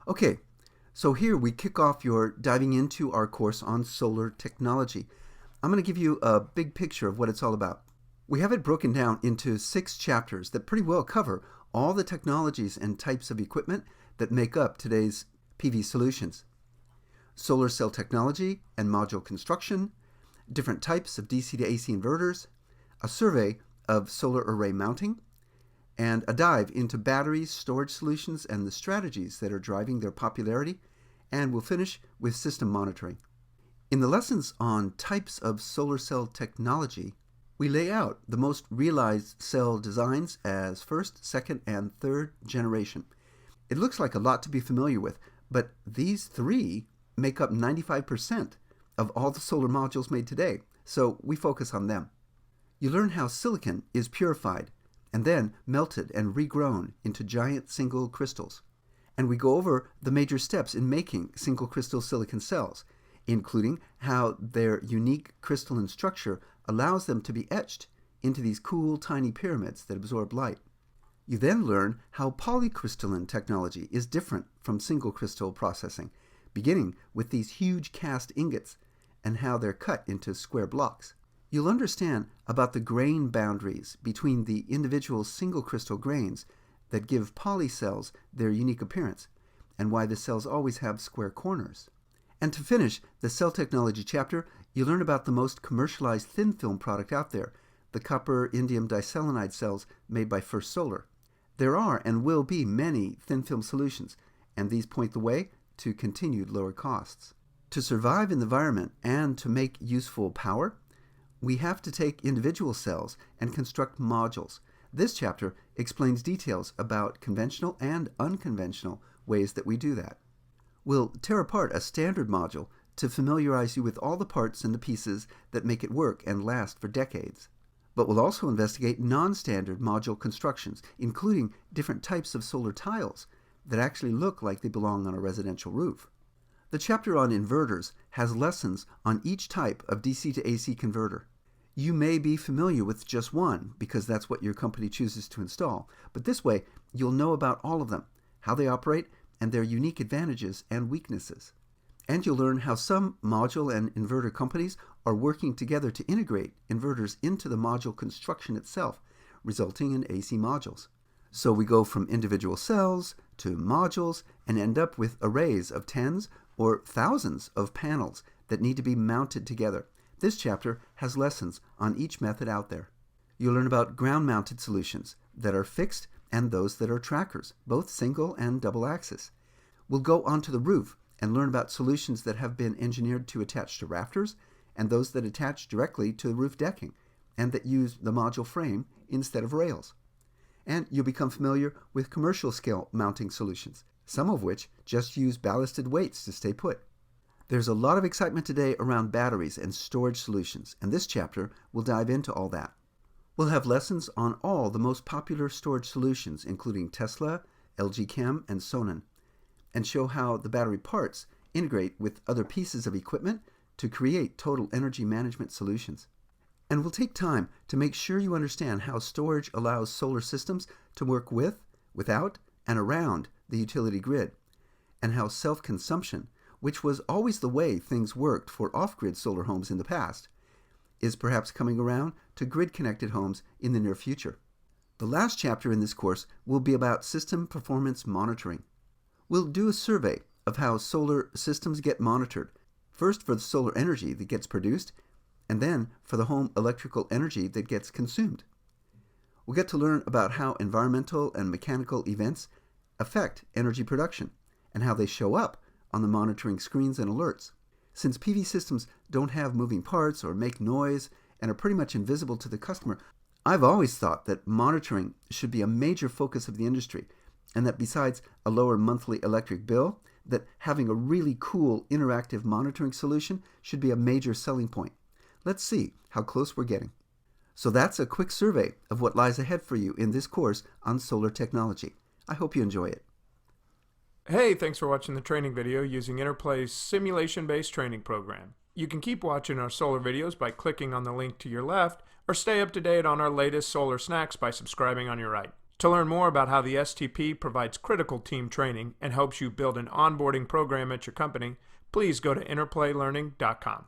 Okay, so here we kick off your diving into our course on solar technology. I'm going to give you a big picture of what it's all about. We have it broken down into 6 chapters that pretty well cover all the technologies and types of equipment that make up today's PV solutions. Solar cell technology and module construction, different types of DC to AC inverters, a survey of solar array mounting, and a dive into batteries, storage solutions, and the strategies that are driving their popularity, and we'll finish with system monitoring. In the lessons on types of solar cell technology, we lay out the most realized cell designs as first, second, and third generation. It looks like a lot to be familiar with, but these 3 make up 95% of all the solar modules made today, so we focus on them. You learn how silicon is purified and then melted and regrown into giant single crystals. And we go over the major steps in making single crystal silicon cells, including how their unique crystalline structure allows them to be etched into these cool tiny pyramids that absorb light. You then learn how polycrystalline technology is different from single crystal processing, beginning with these huge cast ingots and how they're cut into square blocks. You'll understand about the grain boundaries between the individual single crystal grains that give poly cells their unique appearance, and why the cells always have square corners. And to finish the cell technology chapter, you learn about the most commercialized thin film product out there, the copper indium diselenide cells made by First Solar. There are and will be many thin film solutions, and these point the way to continued lower costs. To survive in the environment and to make useful power, we have to take individual cells and construct modules. This chapter explains details about conventional and unconventional ways that we do that. We'll tear apart a standard module to familiarize you with all the parts and the pieces that make it work and last for decades. But we'll also investigate non-standard module constructions, including different types of solar tiles that actually look like they belong on a residential roof. The chapter on inverters has lessons on each type of DC to AC converter. You may be familiar with just one because that's what your company chooses to install, but this way you'll know about all of them, how they operate, and their unique advantages and weaknesses. And you'll learn how some module and inverter companies are working together to integrate inverters into the module construction itself, resulting in AC modules. So we go from individual cells to modules and end up with arrays of tens or thousands of panels that need to be mounted together. This chapter has lessons on each method out there. You'll learn about ground-mounted solutions that are fixed and those that are trackers, both single and double axis. We'll go onto the roof and learn about solutions that have been engineered to attach to rafters and those that attach directly to the roof decking and that use the module frame instead of rails. And you'll become familiar with commercial scale mounting solutions, some of which just use ballasted weights to stay put. There's a lot of excitement today around batteries and storage solutions, and this chapter will dive into all that. We'll have lessons on all the most popular storage solutions, including Tesla, LG Chem, and Sonnen, and show how the battery parts integrate with other pieces of equipment to create total energy management solutions. And we'll take time to make sure you understand how storage allows solar systems to work with, without, and around the utility grid, and how self-consumption, which was always the way things worked for off-grid solar homes in the past, is perhaps coming around to grid-connected homes in the near future. The last chapter in this course will be about system performance monitoring. We'll do a survey of how solar systems get monitored, first for the solar energy that gets produced, and then for the home electrical energy that gets consumed. We'll get to learn about how environmental and mechanical events affect energy production and how they show up on the monitoring screens and alerts. Since PV systems don't have moving parts or make noise and are pretty much invisible to the customer, I've always thought that monitoring should be a major focus of the industry, and that besides a lower monthly electric bill, that having a really cool interactive monitoring solution should be a major selling point. Let's see how close we're getting. So that's a quick survey of what lies ahead for you in this course on solar technology. I hope you enjoy it. Hey, thanks for watching the training video using Interplay's simulation-based training program. You can keep watching our solar videos by clicking on the link to your left, or stay up to date on our latest solar snacks by subscribing on your right. To learn more about how the STP provides critical team training and helps you build an onboarding program at your company, please go to interplaylearning.com.